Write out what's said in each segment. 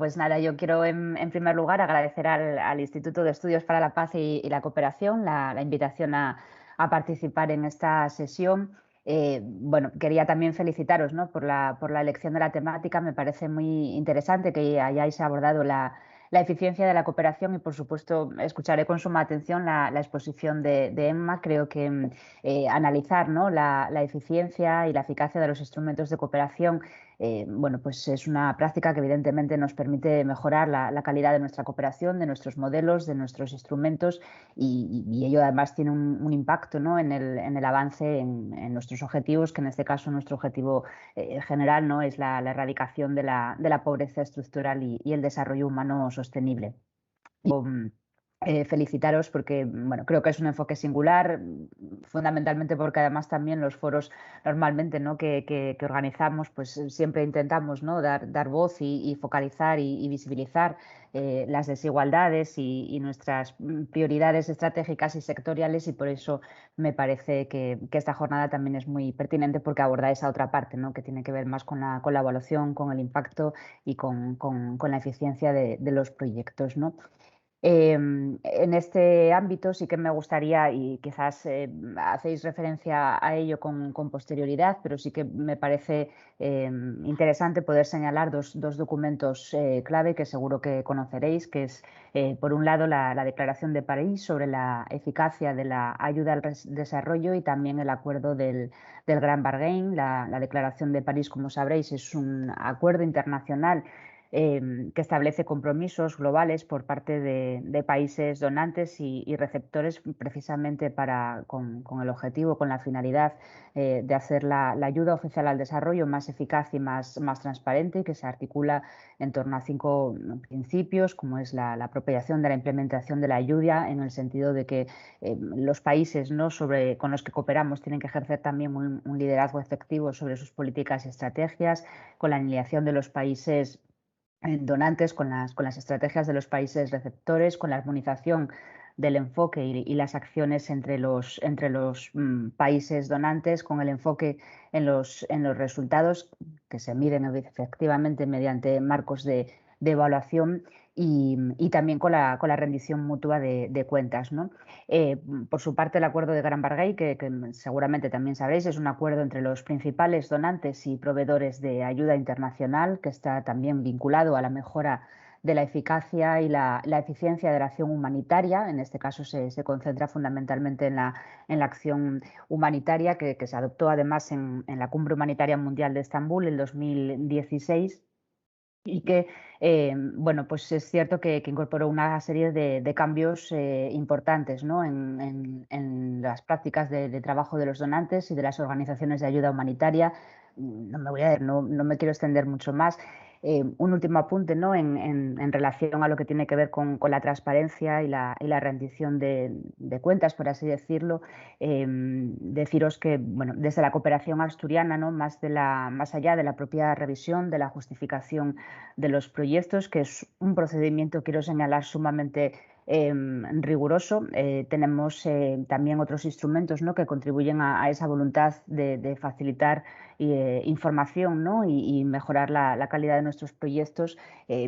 pues nada, yo quiero en primer lugar agradecer al Instituto de Estudios para la Paz y la Cooperación la invitación a participar en esta sesión. Bueno, quería también felicitaros, ¿no?, por la elección de la temática. Me parece muy interesante que hayáis abordado la eficiencia de la cooperación y, por supuesto, escucharé con suma atención la exposición de Emma. Creo que analizar, ¿no?, la eficiencia y la eficacia de los instrumentos de cooperación, bueno, pues es una práctica que evidentemente nos permite mejorar la calidad de nuestra cooperación, de nuestros modelos, de nuestros instrumentos y ello además tiene un impacto, ¿no?, en el avance en nuestros objetivos, que en este caso nuestro objetivo general, ¿no?, es la erradicación de la pobreza estructural y el desarrollo humano sostenible. Felicitaros porque, bueno, creo que es un enfoque singular, fundamentalmente porque además también los foros normalmente, ¿no?, que organizamos, pues siempre intentamos, ¿no?, dar voz y focalizar y visibilizar las desigualdades y nuestras prioridades estratégicas y sectoriales, y por eso me parece que esta jornada también es muy pertinente porque aborda esa otra parte, ¿no?, que tiene que ver más con la evaluación, con el impacto y con la eficiencia de los proyectos, ¿no? En este ámbito sí que me gustaría, y quizás hacéis referencia a ello con posterioridad, pero sí que me parece interesante poder señalar dos documentos clave que seguro que conoceréis, que es, por un lado, la Declaración de París sobre la eficacia de la ayuda al desarrollo y también el acuerdo del Gran Bargain. La Declaración de París, como sabréis, es un acuerdo internacional que establece compromisos globales por parte de países donantes y receptores, precisamente con el objetivo, con la finalidad de hacer la ayuda oficial al desarrollo más eficaz y más transparente, que se articula en torno a 5 principios, como es la apropiación de la implementación de la ayuda, en el sentido de que los países, ¿no?, con los que cooperamos tienen que ejercer también un liderazgo efectivo sobre sus políticas y estrategias, con la alineación de los países donantes con las estrategias de los países receptores, con la armonización del enfoque y las acciones entre los países donantes, con el enfoque en los resultados que se miden efectivamente mediante marcos de evaluación y también con la rendición mutua de cuentas, ¿no? Por su parte, el acuerdo de Gran Bargain, que seguramente también sabréis, es un acuerdo entre los principales donantes y proveedores de ayuda internacional, que está también vinculado a la mejora de la eficacia y la eficiencia de la acción humanitaria. En este caso se concentra fundamentalmente en la acción humanitaria que se adoptó además en la Cumbre Humanitaria Mundial de Estambul en 2016. Y que, bueno, pues es cierto que incorporó una serie de cambios importantes, ¿no?, en las prácticas de trabajo de los donantes y de las organizaciones de ayuda humanitaria. No me quiero extender mucho más. Un último apunte, ¿no?, en relación a lo que tiene que ver con la transparencia y la rendición de cuentas, por así decirlo. Deciros que, bueno, desde la cooperación asturiana, ¿no?, más allá de la propia revisión, de la justificación de los proyectos, que es un procedimiento, quiero señalar, sumamente riguroso. Tenemos también otros instrumentos, ¿no?, que contribuyen a esa voluntad de facilitar información, ¿no?, y mejorar la calidad de nuestros proyectos.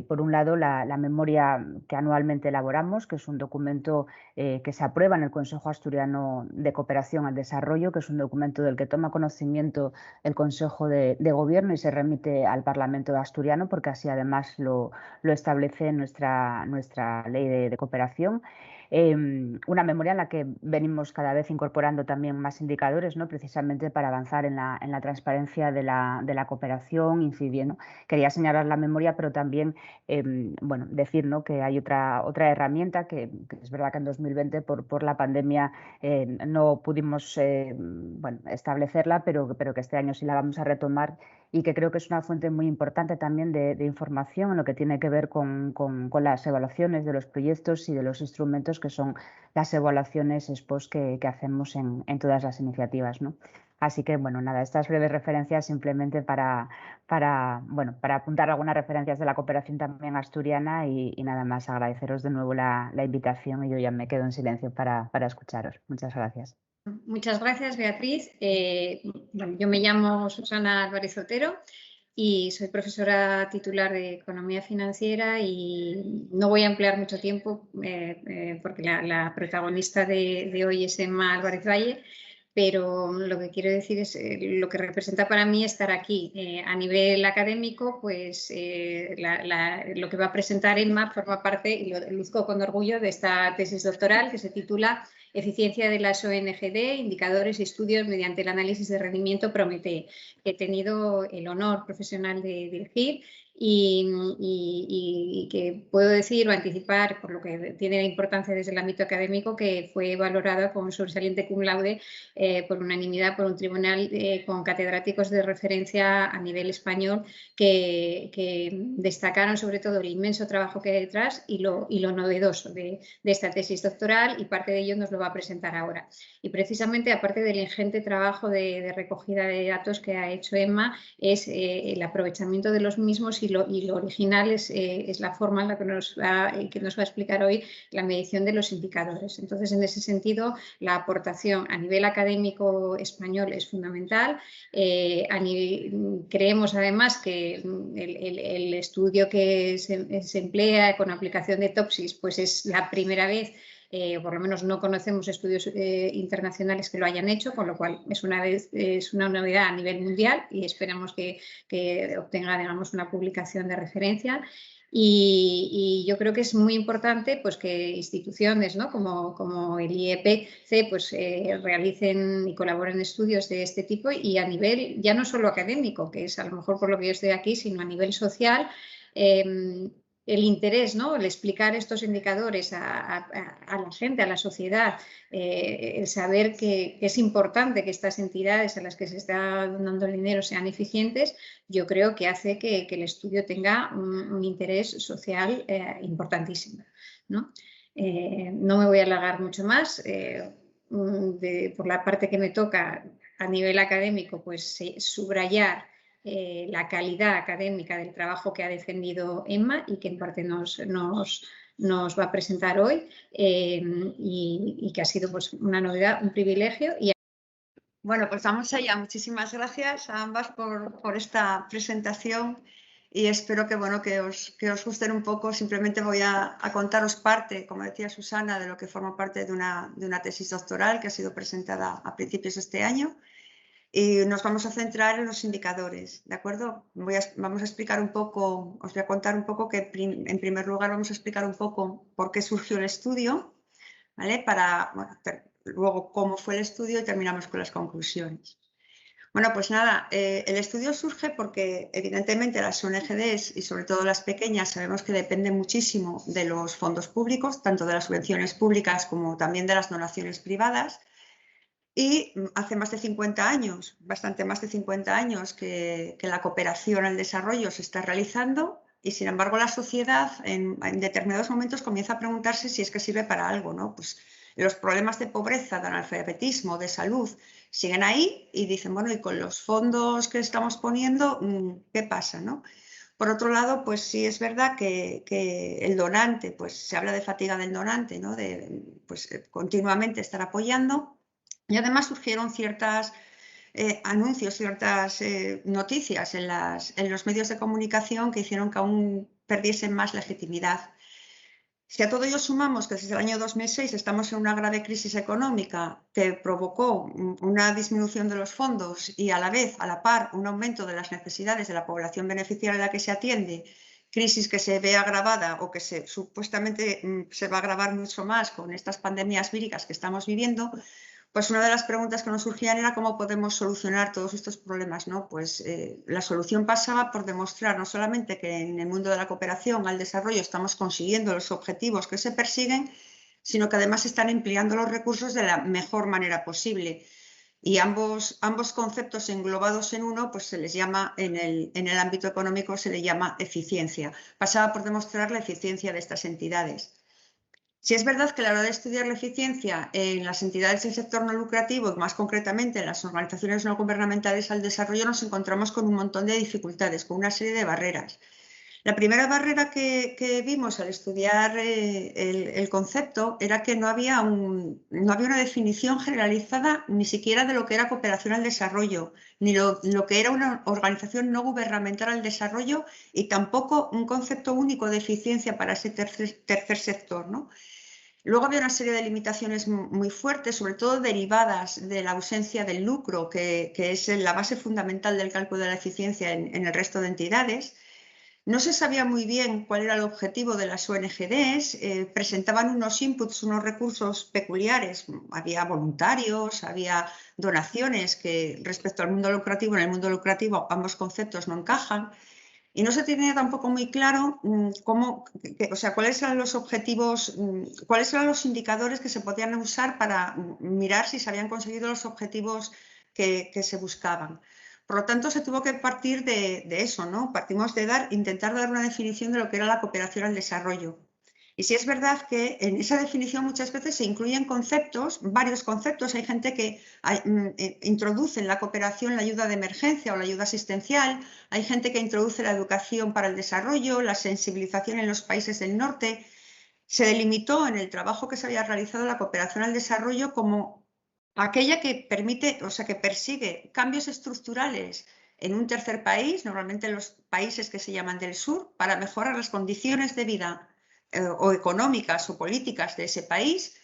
Por un lado, la memoria que anualmente elaboramos, que es un documento que se aprueba en el Consejo Asturiano de Cooperación al Desarrollo, que es un documento del que toma conocimiento el Consejo de Gobierno y se remite al Parlamento asturiano, porque así además lo establece nuestra ley de cooperación. Una memoria en la que venimos cada vez incorporando también más indicadores, ¿no?, precisamente para avanzar en la transparencia de la cooperación, incidiendo. Quería señalar la memoria, pero también bueno, decir, ¿no?, que hay otra herramienta que es verdad que en 2020 por la pandemia no pudimos bueno, establecerla, pero que este año sí la vamos a retomar y que creo que es una fuente muy importante también de información en lo que tiene que ver con las evaluaciones de los proyectos y de los instrumentos, que son las evaluaciones ex post que hacemos en todas las iniciativas, ¿no? Así que, bueno, nada, estas breves referencias simplemente para apuntar algunas referencias de la cooperación también asturiana y nada más, agradeceros de nuevo la invitación, y yo ya me quedo en silencio para escucharos. Muchas gracias. Muchas gracias, Beatriz. Bueno, yo me llamo Susana Álvarez Otero y soy profesora titular de Economía Financiera y no voy a emplear mucho tiempo porque la protagonista de hoy es Emma Álvarez Valle, pero lo que quiero decir es lo que representa para mí estar aquí. A nivel académico, pues lo que va a presentar Emma forma parte, y lo luzco con orgullo, de esta tesis doctoral que se titula Eficiencia de las ONGD, indicadores y estudios mediante el análisis de rendimiento Prometee, que he tenido el honor profesional de dirigir y que puedo decir o anticipar, por lo que tiene importancia desde el ámbito académico, que fue valorada con sobresaliente cum laude por unanimidad por un tribunal con catedráticos de referencia a nivel español que destacaron sobre todo el inmenso trabajo que hay detrás y lo novedoso de esta tesis doctoral, y parte de ello nos lo va a presentar ahora. Y precisamente, aparte del ingente trabajo de recogida de datos que ha hecho Emma, es el aprovechamiento de los mismos y lo original es la forma en la que nos va a explicar hoy la medición de los indicadores. Entonces, en ese sentido, la aportación a nivel académico español es fundamental. Creemos además que el estudio que se emplea con aplicación de Topsis pues es la primera vez, por lo menos no conocemos estudios internacionales que lo hayan hecho, con lo cual es una novedad a nivel mundial y esperamos que obtenga, digamos, una publicación de referencia. Y yo creo que es muy importante pues, que instituciones, ¿no?, como el IEPC pues, realicen y colaboren en estudios de este tipo, y a nivel ya no solo académico, que es a lo mejor por lo que yo estoy aquí, sino a nivel social. El interés, ¿no?, el explicar estos indicadores a la gente, a la sociedad, el saber que es importante que estas entidades a las que se está dando el dinero sean eficientes, yo creo que hace que el estudio tenga un interés social importantísimo, ¿no? No me voy a alargar mucho más. Por la parte que me toca a nivel académico, pues subrayar la calidad académica del trabajo que ha defendido Emma y que en parte nos va a presentar hoy, y que ha sido pues, una novedad, un privilegio. Bueno, pues vamos allá. Muchísimas gracias a ambas por esta presentación y espero que, bueno, que os gusten un poco. Simplemente voy a contaros parte, como decía Susana, de lo que forma parte de una tesis doctoral que ha sido presentada a principios de este año. Y nos vamos a centrar en los indicadores, ¿de acuerdo? Vamos a explicar un poco, os voy a contar un poco que en primer lugar vamos a explicar un poco por qué surgió el estudio, ¿vale? Luego cómo fue el estudio y terminamos con las conclusiones. Bueno, pues nada, el estudio surge porque evidentemente las ONGs y sobre todo las pequeñas sabemos que dependen muchísimo de los fondos públicos, tanto de las subvenciones públicas como también de las donaciones privadas. Y hace más de 50 años, bastante más de 50 años, que la cooperación al desarrollo se está realizando y, sin embargo, la sociedad en determinados momentos comienza a preguntarse si es que sirve para algo, ¿no? Pues los problemas de pobreza, de analfabetismo, de salud siguen ahí y dicen, bueno, y con los fondos que estamos poniendo, ¿qué pasa, no? Por otro lado, pues sí es verdad que el donante, pues se habla de fatiga del donante, ¿no? De pues, continuamente estar apoyando. Y además surgieron ciertos anuncios, ciertas noticias en los medios de comunicación que hicieron que aún perdiesen más legitimidad. Si a todo ello sumamos que desde el año 2006 estamos en una grave crisis económica que provocó una disminución de los fondos y a la vez, a la par, un aumento de las necesidades de la población beneficiaria a la que se atiende, crisis que se ve agravada o que supuestamente se va a agravar mucho más con estas pandemias víricas que estamos viviendo, pues una de las preguntas que nos surgían era cómo podemos solucionar todos estos problemas, ¿no? Pues la solución pasaba por demostrar no solamente que en el mundo de la cooperación al desarrollo estamos consiguiendo los objetivos que se persiguen, sino que además están empleando los recursos de la mejor manera posible. Y ambos conceptos englobados en uno, pues se les llama, en el ámbito económico se le llama eficiencia. Pasaba por demostrar la eficiencia de estas entidades. Si es verdad que a la hora de estudiar la eficiencia en las entidades del sector no lucrativo, y más concretamente en las organizaciones no gubernamentales al desarrollo, nos encontramos con un montón de dificultades, con una serie de barreras. La primera barrera que vimos al estudiar el concepto era que no había una definición generalizada ni siquiera de lo que era cooperación al desarrollo, ni lo que era una organización no gubernamental al desarrollo y tampoco un concepto único de eficiencia para ese tercer sector, ¿no? Luego había una serie de limitaciones muy fuertes, sobre todo derivadas de la ausencia del lucro, que es la base fundamental del cálculo de la eficiencia en el resto de entidades. No se sabía muy bien cuál era el objetivo de las ONGDs, presentaban unos inputs, unos recursos peculiares, había voluntarios, había donaciones que respecto al mundo lucrativo, en el mundo lucrativo ambos conceptos no encajan. Y no se tenía tampoco muy claro cuáles eran los objetivos, cuáles eran los indicadores que se podían usar para mirar si se habían conseguido los objetivos que se buscaban. Por lo tanto, se tuvo que partir de eso, ¿no? Partimos de intentar dar una definición de lo que era la cooperación al desarrollo. Y sí es verdad que en esa definición muchas veces se incluyen conceptos, varios conceptos. Hay gente que introduce en la cooperación la ayuda de emergencia o la ayuda asistencial. Hay gente que introduce la educación para el desarrollo, la sensibilización en los países del norte. Se delimitó en el trabajo que se había realizado la cooperación al desarrollo como aquella que permite, o sea, que persigue cambios estructurales en un tercer país, normalmente en los países que se llaman del sur, para mejorar las condiciones de vida o económicas o políticas de ese país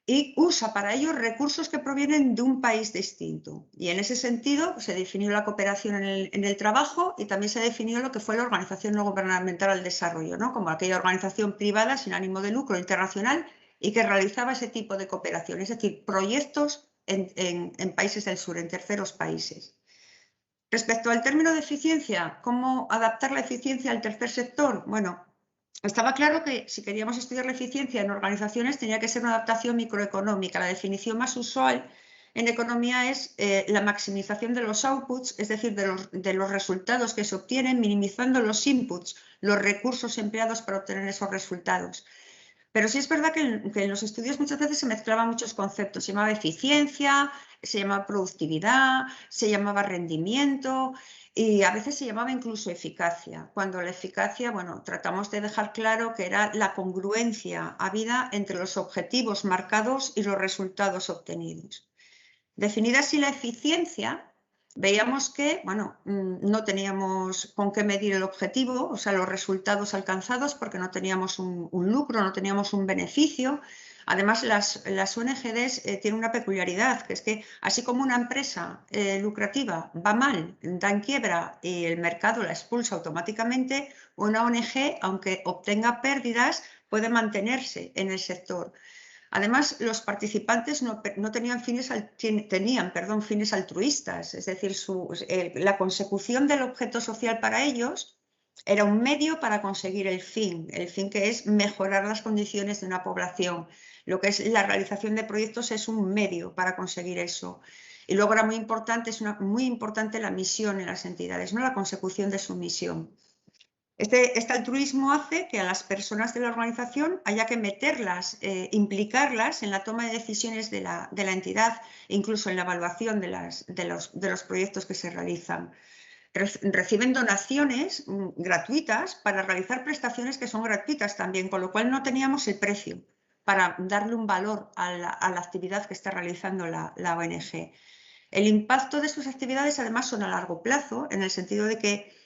y usa para ello recursos que provienen de un país distinto. Y en ese sentido se definió la cooperación en el trabajo y también se definió lo que fue la organización no gubernamental al desarrollo, ¿no? Como aquella organización privada sin ánimo de lucro internacional y que realizaba ese tipo de cooperación, es decir, proyectos en países del sur, en terceros países. Respecto al término de eficiencia, ¿cómo adaptar la eficiencia al tercer sector? Bueno, estaba claro que si queríamos estudiar la eficiencia en organizaciones tenía que ser una adaptación microeconómica. La definición más usual en economía es la maximización de los outputs, es decir, de los resultados que se obtienen, minimizando los inputs, los recursos empleados para obtener esos resultados. Pero sí es verdad que en los estudios muchas veces se mezclaban muchos conceptos. Se llamaba eficiencia, se llamaba productividad, se llamaba rendimiento y a veces se llamaba incluso eficacia. Cuando la eficacia, bueno, tratamos de dejar claro que era la congruencia habida entre los objetivos marcados y los resultados obtenidos. Definida así la eficiencia, veíamos que, bueno, no teníamos con qué medir el objetivo, o sea, los resultados alcanzados, porque no teníamos un lucro, no teníamos un beneficio. Además, las ONGDs tienen una peculiaridad, que es que así como una empresa lucrativa va mal, da en quiebra y el mercado la expulsa automáticamente, una ONG, aunque obtenga pérdidas, puede mantenerse en el sector. Además, los participantes no tenían fines altruistas, es decir, la consecución del objeto social para ellos era un medio para conseguir el fin que es mejorar las condiciones de una población. Lo que es la realización de proyectos es un medio para conseguir eso. Y luego era muy importante la misión en las entidades, ¿no? La consecución de su misión. Este altruismo hace que a las personas de la organización haya que meterlas, implicarlas en la toma de decisiones de la entidad, incluso en la evaluación de los proyectos que se realizan. Reciben donaciones gratuitas para realizar prestaciones que son gratuitas también, con lo cual no teníamos el precio para darle un valor a la actividad que está realizando la ONG. El impacto de sus actividades además son a largo plazo, en el sentido de que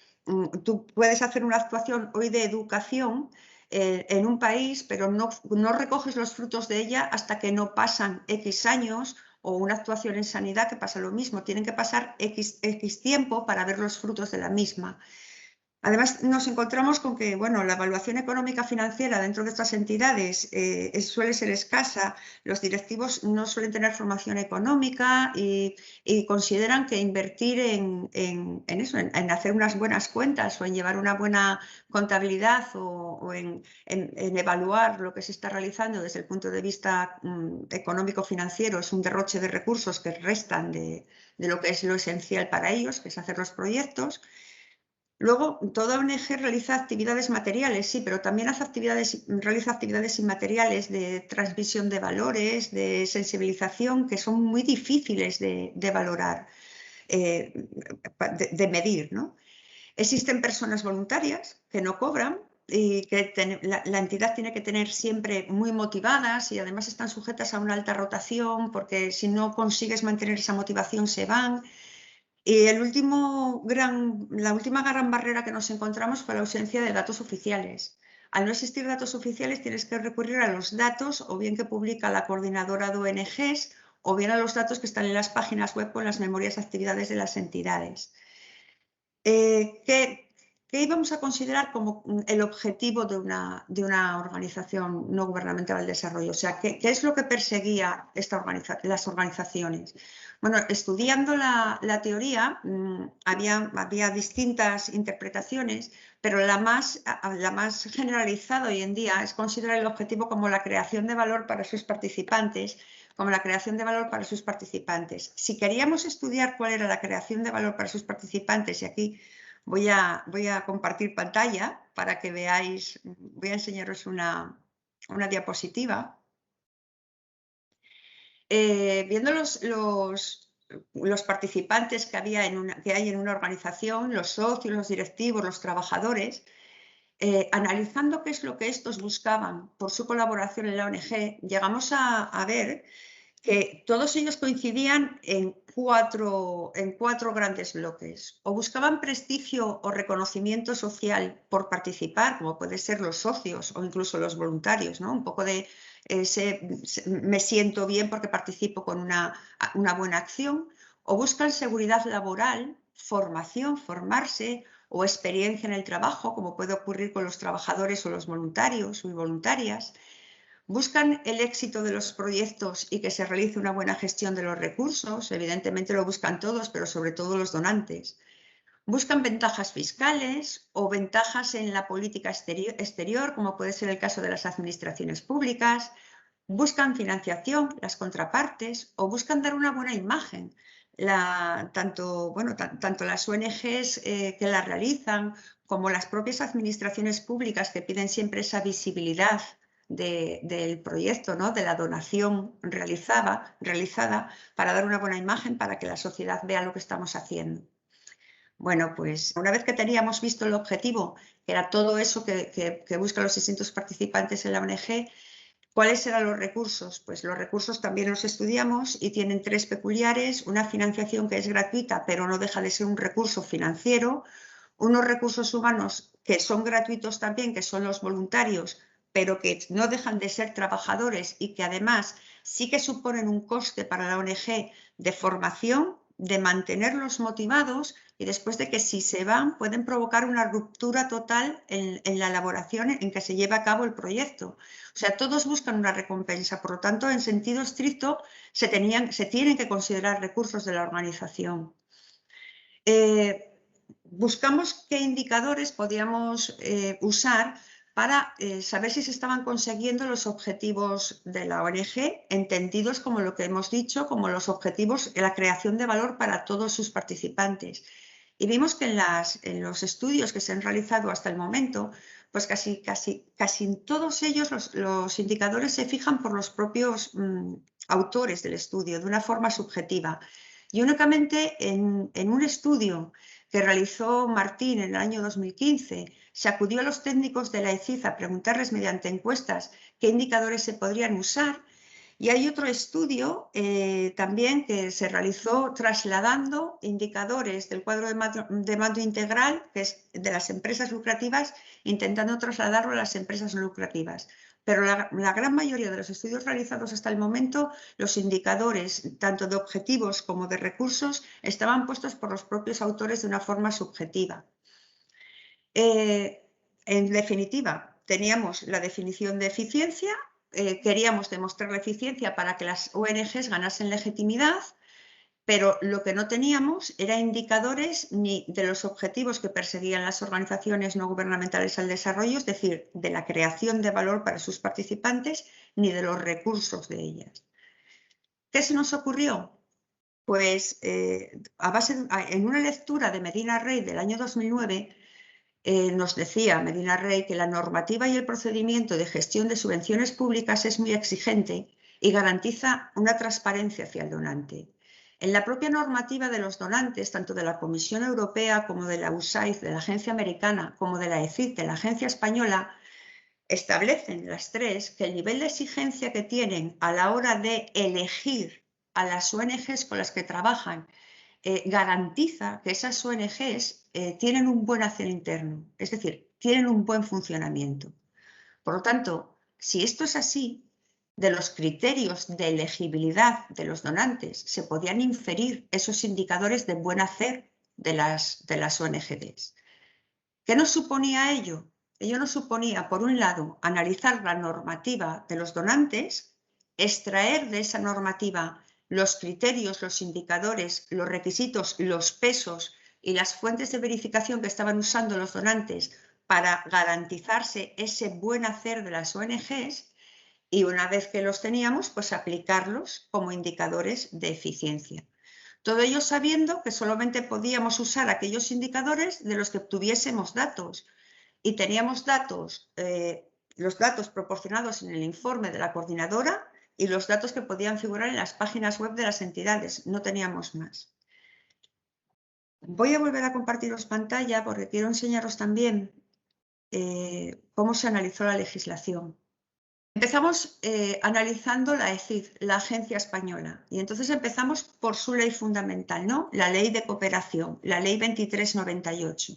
tú puedes hacer una actuación hoy de educación en un país, pero no recoges los frutos de ella hasta que no pasan X años, o una actuación en sanidad que pasa lo mismo. Tienen que pasar X tiempo para ver los frutos de la misma. Además, nos encontramos con que, bueno, la evaluación económica financiera dentro de estas entidades suele ser escasa. Los directivos no suelen tener formación económica y consideran que invertir en hacer unas buenas cuentas o en llevar una buena contabilidad o en evaluar lo que se está realizando desde el punto de vista económico-financiero es un derroche de recursos que restan de lo que es lo esencial para ellos, que es hacer los proyectos. Luego, toda ONG realiza actividades materiales, sí, pero también realiza actividades inmateriales de transmisión de valores, de sensibilización, que son muy difíciles de valorar, de medir, ¿no? Existen personas voluntarias que no cobran y que la entidad tiene que tener siempre muy motivadas y además están sujetas a una alta rotación porque si no consigues mantener esa motivación se van. Y la última gran barrera que nos encontramos fue la ausencia de datos oficiales. Al no existir datos oficiales tienes que recurrir a los datos o bien que publica la coordinadora de ONGs o bien a los datos que están en las páginas web con las memorias de actividades de las entidades. ¿Qué íbamos a considerar como el objetivo de una organización no gubernamental del desarrollo? O sea, ¿qué es lo que perseguía las organizaciones? Bueno, estudiando la teoría había distintas interpretaciones, pero la más generalizada hoy en día es considerar el objetivo como la creación de valor para sus participantes, Si queríamos estudiar cuál era la creación de valor para sus participantes, y aquí voy a compartir pantalla para que veáis, voy a enseñaros una diapositiva. Viendo los participantes que hay en una organización, los socios, los directivos, los trabajadores, analizando qué es lo que estos buscaban por su colaboración en la ONG, llegamos a ver que todos ellos coincidían en cuatro grandes bloques. O buscaban prestigio o reconocimiento social por participar, como pueden ser los socios o incluso los voluntarios, ¿no? Un poco de me siento bien porque participo con una buena acción. O buscan seguridad laboral, formación, formarse, o experiencia en el trabajo, como puede ocurrir con los trabajadores o los voluntarios y voluntarias. Buscan el éxito de los proyectos y que se realice una buena gestión de los recursos, evidentemente lo buscan todos, pero sobre todo los donantes. Buscan ventajas fiscales o ventajas en la política exterior, como puede ser el caso de las administraciones públicas. Buscan financiación, las contrapartes, o buscan dar una buena imagen. Tanto las ONGs que la realizan como las propias administraciones públicas que piden siempre esa visibilidad del proyecto, ¿no? De la donación realizada para dar una buena imagen, para que la sociedad vea lo que estamos haciendo. Bueno, pues una vez que teníamos visto el objetivo, que era todo eso que buscan los distintos participantes en la ONG, ¿cuáles eran los recursos? Pues los recursos también los estudiamos y tienen tres peculiares: una financiación que es gratuita, pero no deja de ser un recurso financiero; unos recursos humanos que son gratuitos también, que son los voluntarios, pero que no dejan de ser trabajadores y que además sí que suponen un coste para la ONG de formación, de mantenerlos motivados, y después de que si se van pueden provocar una ruptura total en la elaboración en que se lleva a cabo el proyecto. O sea, todos buscan una recompensa, por lo tanto, en sentido estricto, se tienen que considerar recursos de la organización. Buscamos qué indicadores podíamos usar para saber si se estaban consiguiendo los objetivos de la ONG, entendidos como lo que hemos dicho, como los objetivos de la creación de valor para todos sus participantes. Y vimos que en los estudios que se han realizado hasta el momento, pues casi en todos ellos los indicadores se fijan por los propios autores del estudio, de una forma subjetiva. Y únicamente en un estudio que realizó Martín en el año 2015, se acudió a los técnicos de la ECID a preguntarles mediante encuestas qué indicadores se podrían usar. Y hay otro estudio también que se realizó trasladando indicadores del cuadro de mando integral, que es de las empresas lucrativas, intentando trasladarlo a las empresas no lucrativas. Pero la gran mayoría de los estudios realizados hasta el momento, los indicadores, tanto de objetivos como de recursos, estaban puestos por los propios autores de una forma subjetiva. En definitiva, teníamos la definición de eficiencia, queríamos demostrar la eficiencia para que las ONGs ganasen legitimidad, pero lo que no teníamos era indicadores ni de los objetivos que perseguían las organizaciones no gubernamentales al desarrollo, es decir, de la creación de valor para sus participantes, ni de los recursos de ellas. ¿Qué se nos ocurrió? Pues en una lectura de Medina Rey del año 2009, nos decía Medina Rey que la normativa y el procedimiento de gestión de subvenciones públicas es muy exigente y garantiza una transparencia hacia el donante. En la propia normativa de los donantes, tanto de la Comisión Europea como de la USAID, de la Agencia Americana, como de la ECID, de la Agencia Española, establecen las tres que el nivel de exigencia que tienen a la hora de elegir a las ONGs con las que trabajan garantiza que esas ONGs tienen un buen hacer interno, es decir, tienen un buen funcionamiento. Por lo tanto, si esto es así, de los criterios de elegibilidad de los donantes se podían inferir esos indicadores de buen hacer de las ONGs. ¿Qué nos suponía ello? Ello nos suponía, por un lado, analizar la normativa de los donantes, extraer de esa normativa los criterios, los indicadores, los requisitos, los pesos y las fuentes de verificación que estaban usando los donantes para garantizarse ese buen hacer de las ONGs, y una vez que los teníamos, pues aplicarlos como indicadores de eficiencia. Todo ello sabiendo que solamente podíamos usar aquellos indicadores de los que obtuviésemos datos. Y teníamos datos, los datos proporcionados en el informe de la coordinadora y los datos que podían figurar en las páginas web de las entidades. No teníamos más. Voy a volver a compartiros pantalla porque quiero enseñaros también cómo se analizó la legislación. Empezamos analizando la ECID, la Agencia Española, y entonces empezamos por su ley fundamental, ¿no? La Ley de Cooperación, la Ley 2398.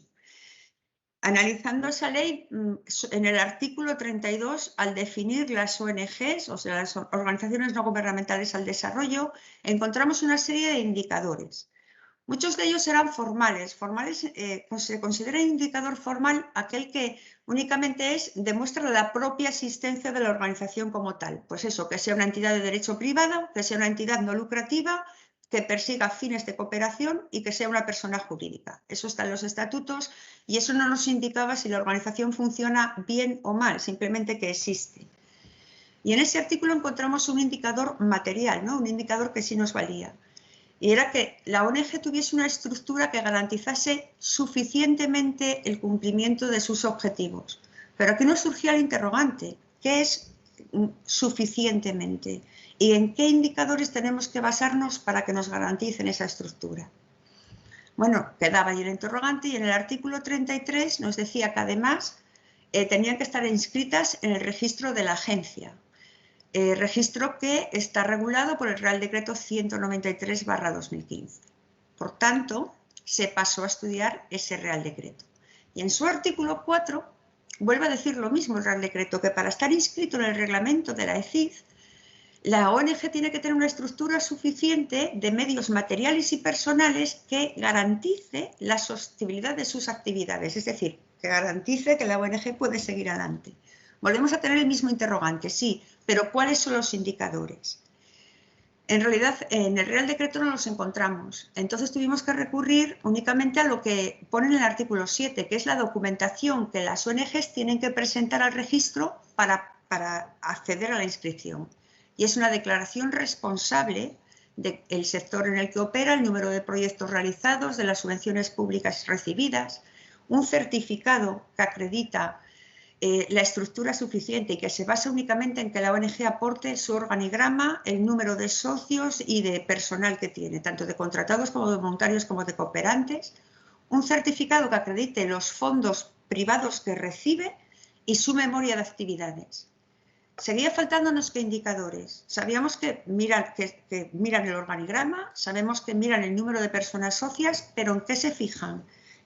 Analizando esa ley, en el artículo 32, al definir las ONGs, o sea, las organizaciones no gubernamentales al desarrollo, encontramos una serie de indicadores. Muchos de ellos eran formales. Se considera indicador formal aquel que únicamente demuestra la propia existencia de la organización como tal. Pues eso, que sea una entidad de derecho privado, que sea una entidad no lucrativa, que persiga fines de cooperación y que sea una persona jurídica. Eso está en los estatutos y eso no nos indicaba si la organización funciona bien o mal, simplemente que existe. Y en ese artículo encontramos un indicador material, ¿no? Un indicador que sí nos valía. Y era que la ONG tuviese una estructura que garantizase suficientemente el cumplimiento de sus objetivos. Pero aquí nos surgía el interrogante, ¿qué es suficientemente? ¿Y en qué indicadores tenemos que basarnos para que nos garanticen esa estructura? Bueno, quedaba ahí el interrogante y en el artículo 33 nos decía que además tenían que estar inscritas en el registro de la agencia. Registro que está regulado por el Real Decreto 193/2015. Por tanto, se pasó a estudiar ese Real Decreto. Y en su artículo 4 vuelve a decir lo mismo el Real Decreto, que para estar inscrito en el reglamento de la ECID, la ONG tiene que tener una estructura suficiente de medios materiales y personales que garantice la sostenibilidad de sus actividades, es decir, que garantice que la ONG puede seguir adelante. Volvemos a tener el mismo interrogante, sí, pero ¿cuáles son los indicadores? En realidad, en el Real Decreto no los encontramos. Entonces tuvimos que recurrir únicamente a lo que pone en el artículo 7, que es la documentación que las ONGs tienen que presentar al registro para acceder a la inscripción. Y es una declaración responsable del sector en el que opera, el número de proyectos realizados, de las subvenciones públicas recibidas, un certificado que acredita la estructura suficiente y que se basa únicamente en que la ONG aporte su organigrama, el número de socios y de personal que tiene, tanto de contratados como de voluntarios como de cooperantes, un certificado que acredite los fondos privados que recibe y su memoria de actividades. Seguía faltándonos qué indicadores. Sabíamos que miran el organigrama, sabemos que miran el número de personas socias, pero ¿en qué se fijan?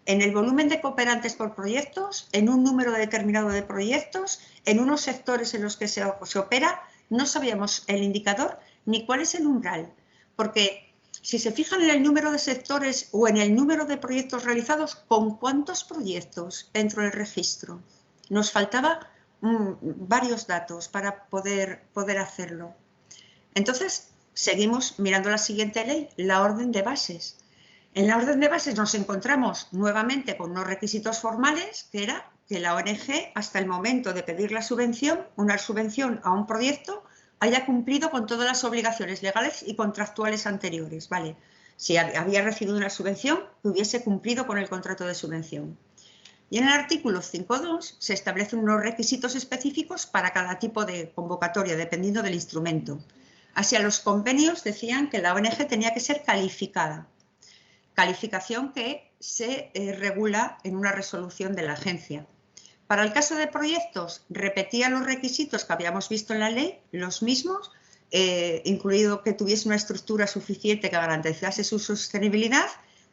¿En el volumen de cooperantes por proyectos? ¿En un número determinado de proyectos? ¿En unos sectores en los que se opera? No sabíamos el indicador ni cuál es el umbral, porque si se fijan en el número de sectores o en el número de proyectos realizados, ¿con cuántos proyectos entro en el registro? Nos faltaba varios datos para poder hacerlo. Entonces, seguimos mirando la siguiente ley, la orden de bases. En la orden de bases nos encontramos nuevamente con unos requisitos formales, que era que la ONG, hasta el momento de pedir la subvención, una subvención a un proyecto, haya cumplido con todas las obligaciones legales y contractuales anteriores, ¿vale? Si había recibido una subvención, que hubiese cumplido con el contrato de subvención. Y en el artículo 5.2 se establecen unos requisitos específicos para cada tipo de convocatoria, dependiendo del instrumento. Así, a los convenios decían que la ONG tenía que ser calificada, calificación que se regula en una resolución de la agencia. Para el caso de proyectos, repetía los requisitos que habíamos visto en la ley, los mismos, incluido que tuviese una estructura suficiente que garantizase su sostenibilidad,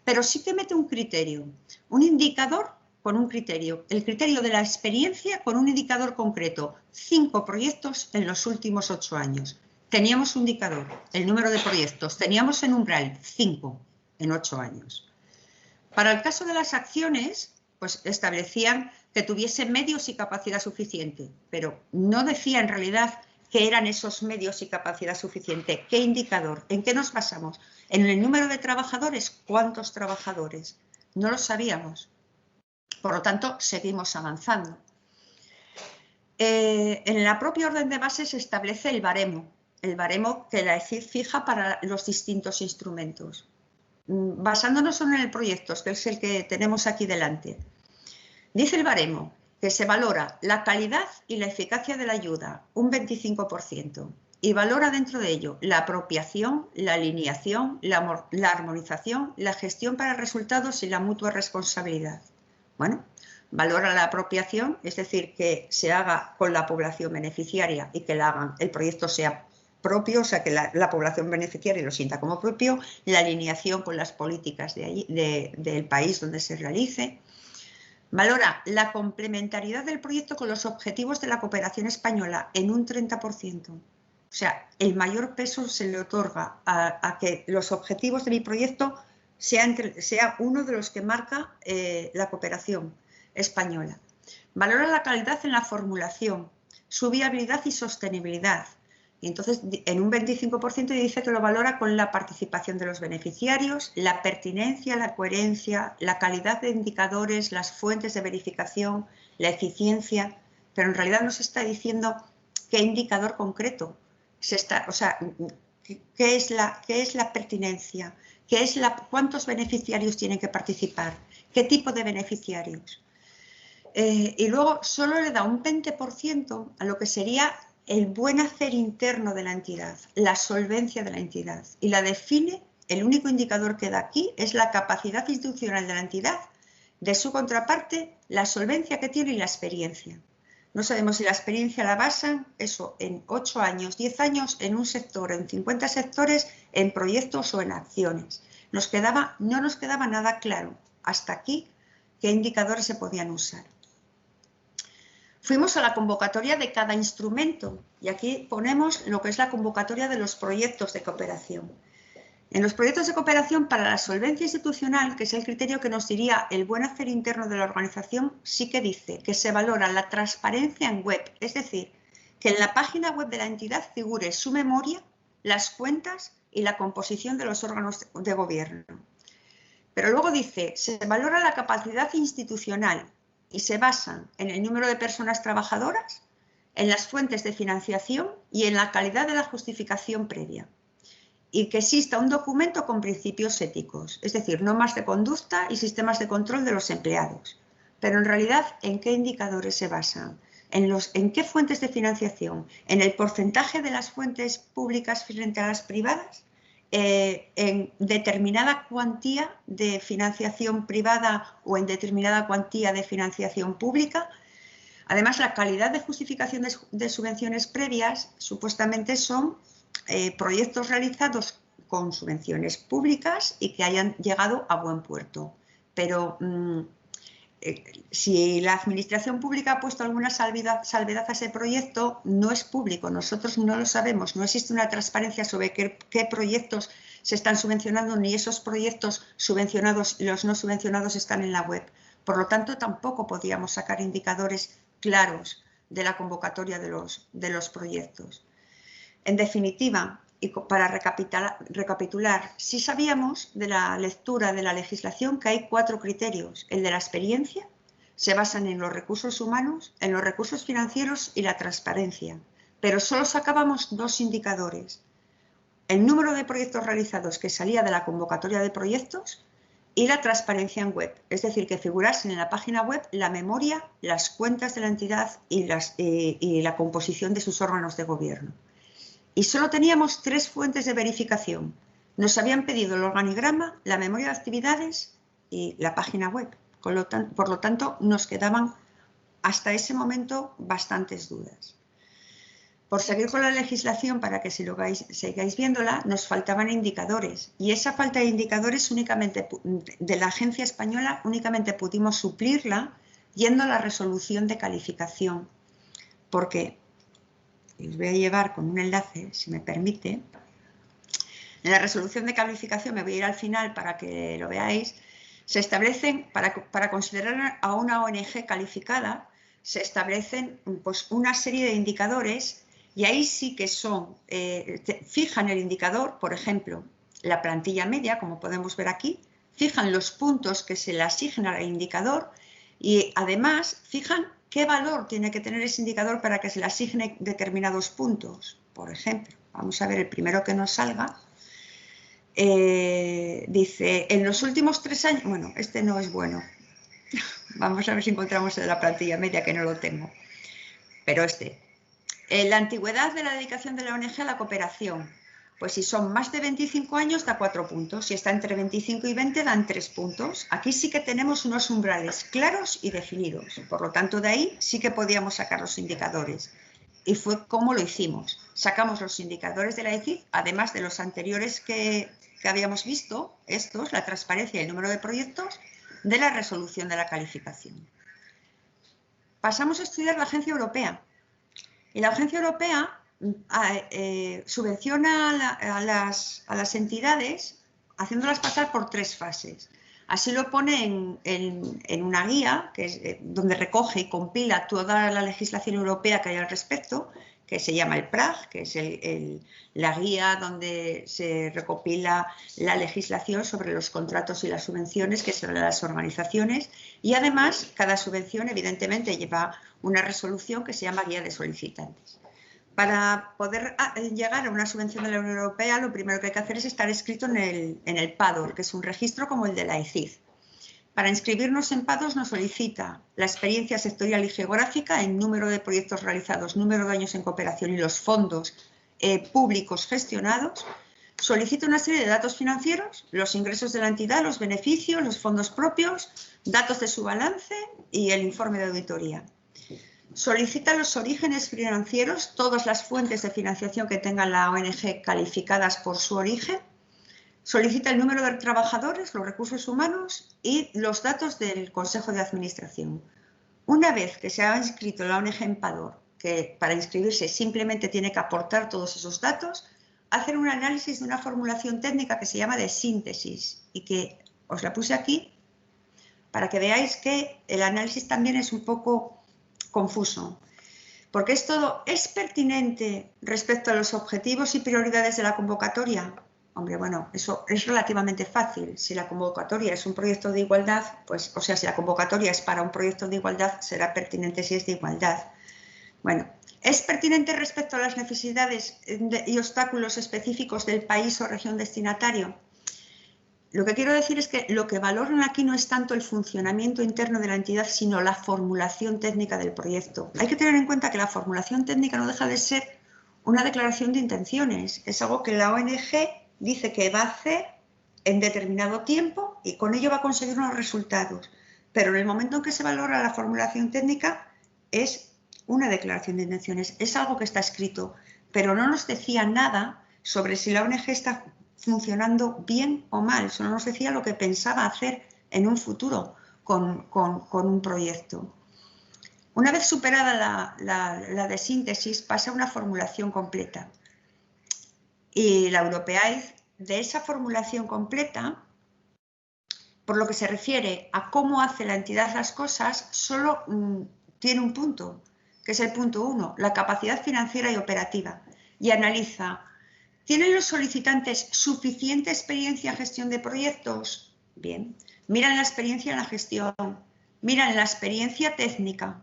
pero sí que mete un criterio, un indicador con un criterio, el criterio de la experiencia con un indicador concreto, 5 proyectos en los últimos 8 años. Teníamos un indicador, el número de proyectos, teníamos en umbral 5 en 8 años. Para el caso de las acciones, pues establecían que tuviese medios y capacidad suficiente, pero no decía en realidad qué eran esos medios y capacidad suficiente, qué indicador, en qué nos basamos, en el número de trabajadores, cuántos trabajadores, no lo sabíamos. Por lo tanto, seguimos avanzando. En la propia orden de bases se establece el baremo que la ECID fija para los distintos instrumentos. Basándonos en el proyecto, que es el que tenemos aquí delante. Dice el baremo que se valora la calidad y la eficacia de la ayuda, un 25%, y valora dentro de ello la apropiación, la alineación, la armonización, la gestión para resultados y la mutua responsabilidad. Bueno, valora la apropiación, es decir, que se haga con la población beneficiaria y que el proyecto sea propio, o sea, que la población beneficiaria lo sienta como propio, la alineación con las políticas del país donde se realice. Valora la complementariedad del proyecto con los objetivos de la cooperación española en un 30%. O sea, el mayor peso se le otorga a que los objetivos de mi proyecto sea uno de los que marca la cooperación española. Valora la calidad en la formulación, su viabilidad y sostenibilidad. Y entonces, en un 25% dice que lo valora con la participación de los beneficiarios, la pertinencia, la coherencia, la calidad de indicadores, las fuentes de verificación, la eficiencia, pero en realidad no se está diciendo qué indicador concreto o sea, qué es la pertinencia, cuántos beneficiarios tienen que participar, qué tipo de beneficiarios. Y luego solo le da un 20% a lo que sería el buen hacer interno de la entidad, la solvencia de la entidad, y la define, el único indicador que da aquí es la capacidad institucional de la entidad, de su contraparte, la solvencia que tiene y la experiencia. No sabemos si la experiencia la basan, eso, en 8 años, 10 años, en un sector, en 50 sectores, en proyectos o en acciones. No nos quedaba nada claro hasta aquí qué indicadores se podían usar. Fuimos a la convocatoria de cada instrumento y aquí ponemos lo que es la convocatoria de los proyectos de cooperación. En los proyectos de cooperación para la solvencia institucional, que es el criterio que nos diría el buen hacer interno de la organización, sí que dice que se valora la transparencia en web, es decir, que en la página web de la entidad figure su memoria, las cuentas y la composición de los órganos de gobierno. Pero luego dice, se valora la capacidad institucional y se basan en el número de personas trabajadoras, en las fuentes de financiación y en la calidad de la justificación previa. Y que exista un documento con principios éticos, es decir, normas de conducta y sistemas de control de los empleados. Pero en realidad, ¿en qué indicadores se basan? ¿En qué fuentes de financiación? ¿En el porcentaje de las fuentes públicas frente a las privadas? ¿En determinada cuantía de financiación privada o en determinada cuantía de financiación pública? Además, la calidad de justificación de subvenciones previas supuestamente son proyectos realizados con subvenciones públicas y que hayan llegado a buen puerto. Pero si la administración pública ha puesto alguna salvedad a ese proyecto, no es público, nosotros no lo sabemos, no existe una transparencia sobre qué proyectos se están subvencionando, ni esos proyectos subvencionados y los no subvencionados están en la web. Por lo tanto, tampoco podíamos sacar indicadores claros de la convocatoria de los proyectos. En definitiva, y para recapitular, sí sabíamos de la lectura de la legislación que hay 4 criterios. El de la experiencia, se basan en los recursos humanos, en los recursos financieros y la transparencia. Pero solo sacábamos 2 indicadores. El número de proyectos realizados que salía de la convocatoria de proyectos y la transparencia en web. Es decir, que figurasen en la página web la memoria, las cuentas de la entidad y la composición de sus órganos de gobierno. y solo teníamos 3 fuentes de verificación. Nos habían pedido el organigrama, la memoria de actividades y la página web. Por lo tanto, nos quedaban hasta ese momento bastantes dudas. Por seguir con la legislación, para que sigáis viéndola, nos faltaban indicadores. Y esa falta de indicadores de la agencia española únicamente pudimos suplirla yendo a la resolución de calificación. Porque, os voy a llevar con un enlace, si me permite. En la resolución de calificación, me voy a ir al final para que lo veáis, se establecen, para considerar a una ONG calificada, se establecen pues, una serie de indicadores y ahí sí que son, fijan el indicador, por ejemplo, la plantilla media, como podemos ver aquí, fijan los puntos que se le asignan al indicador y además fijan qué valor tiene que tener ese indicador para que se le asigne determinados puntos. Por ejemplo, vamos a ver el primero que nos salga. Dice, en los últimos 3 años, bueno, este no es bueno. Vamos a ver si encontramos el de la plantilla media, que no lo tengo. Pero la antigüedad de la dedicación de la ONG a la cooperación. Pues si son más de 25 años da 4 puntos, si está entre 25 y 20 dan 3 puntos. Aquí sí que tenemos unos umbrales claros y definidos, por lo tanto de ahí sí que podíamos sacar los indicadores. Y fue como lo hicimos. Sacamos los indicadores de la ECID, además de los anteriores que habíamos visto, estos, la transparencia y el número de proyectos, de la resolución de la calificación. Pasamos a estudiar la Agencia Europea. Y la Agencia Europea subvenciona a las entidades haciéndolas pasar por 3 fases. Así lo pone en una guía, que es donde recoge y compila toda la legislación europea que hay al respecto, que se llama el PRAG, que es la guía donde se recopila la legislación sobre los contratos y las subvenciones que son las organizaciones. Y además, cada subvención, evidentemente, lleva una resolución que se llama guía de solicitantes. Para poder llegar a una subvención de la Unión Europea, lo primero que hay que hacer es estar inscrito en el PADOR, que es un registro como el de la ECID. Para inscribirnos en PADOS nos solicita la experiencia sectorial y geográfica, el número de proyectos realizados, número de años en cooperación y los fondos públicos gestionados. Solicita una serie de datos financieros, los ingresos de la entidad, los beneficios, los fondos propios, datos de su balance y el informe de auditoría. Solicita los orígenes financieros, todas las fuentes de financiación que tenga la ONG calificadas por su origen. Solicita el número de trabajadores, los recursos humanos y los datos del Consejo de Administración. Una vez que se ha inscrito la ONG en PADOR, que para inscribirse simplemente tiene que aportar todos esos datos, hacen un análisis de una formulación técnica que se llama de síntesis y que os la puse aquí para que veáis que el análisis también es un poco confuso. Porque ¿es pertinente respecto a los objetivos y prioridades de la convocatoria? Hombre, bueno, eso es relativamente fácil. Si la convocatoria es un proyecto de igualdad, pues, o sea, si la convocatoria es para un proyecto de igualdad, será pertinente si es de igualdad. Bueno, ¿es pertinente respecto a las necesidades y obstáculos específicos del país o región destinatario? Lo que quiero decir es que lo que valoran aquí no es tanto el funcionamiento interno de la entidad, sino la formulación técnica del proyecto. Hay que tener en cuenta que la formulación técnica no deja de ser una declaración de intenciones. Es algo que la ONG dice que va a hacer en determinado tiempo y con ello va a conseguir unos resultados. Pero en el momento en que se valora la formulación técnica es una declaración de intenciones, es algo que está escrito, pero no nos decía nada sobre si la ONG está funcionando bien o mal, solo nos decía lo que pensaba hacer en un futuro con un proyecto. Una vez superada la de síntesis, pasa a una formulación completa. Y la Europeaid, de esa formulación completa, por lo que se refiere a cómo hace la entidad las cosas, solo tiene un punto, que es el punto 1, la capacidad financiera y operativa, y analiza, ¿tienen los solicitantes suficiente experiencia en gestión de proyectos? Bien, miran la experiencia en la gestión, miran la experiencia técnica,